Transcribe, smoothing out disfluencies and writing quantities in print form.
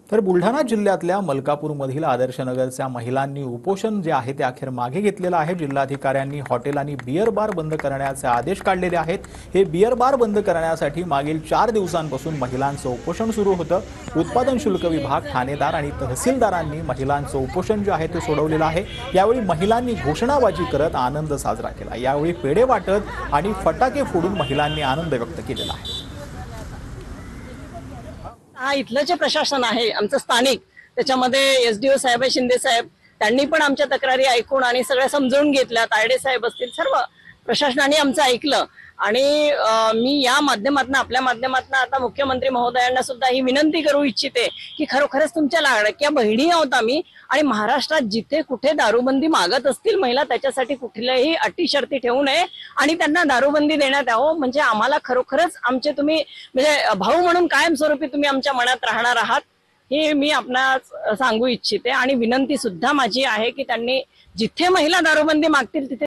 तर बुलढाणा जिल्ह्यातल्या मलकापूरमधील आदर्शनगरच्या महिलांनी उपोषण जे आहे ते अखेर मागे घेतलेलं आहे। जिल्हाधिकाऱ्यांनी हॉटेल आणि बियर बार बंद करण्याचे आदेश काढलेले आहेत। हे बियर बार बंद करण्यासाठी मागील 4 दिवसांपासून महिलांचं उपोषण सुरू होतं। उत्पादन शुल्क विभाग, ठाणेदार आणि तहसीलदारांनी महिलांचं उपोषण जे आहे ते सोडवलेलं आहे। यावेळी महिलांनी घोषणाबाजी करत आनंद साजरा केला। यावेळी पेढे वाटत आणि फटाके फोडून महिलांनी आनंद व्यक्त केलेला आहे। इथलं जे प्रशासन आहे आमचं स्थानिक, त्याच्यामध्ये एसडीओ साहेब, शिंदे साहेब, त्यांनी पण आमच्या तक्रारी ऐकून आणि सगळ्या समजून घेतल्या। तायडे साहेब असतील, सर्व प्रशासनाने आमचं ऐकलं आणि मी या माध्यमातून, आपल्या माध्यमातून आता मुख्यमंत्री महोदयांना सुद्धा ही विनंती करू इच्छिते की खरोखरच तुमच्या लाडक्या बहिणी आहोत आम्ही, आणि महाराष्ट्रात जिथे कुठे दारूबंदी मागत असतील महिला, त्याच्यासाठी कुठल्याही अटी शर्ती ठेवू नये आणि त्यांना दारूबंदी देण्यात यावं। म्हणजे आम्हाला खरोखरच आमचे तुम्ही म्हणजे भाऊ म्हणून कायमस्वरूपी तुम्ही आमच्या मनात राहणार आहात, हे मी आपणास सांगू इच्छिते। आणि विनंती सुद्धा माझी आहे की त्यांनी जिथे महिला दारूबंदी मागतील तिथे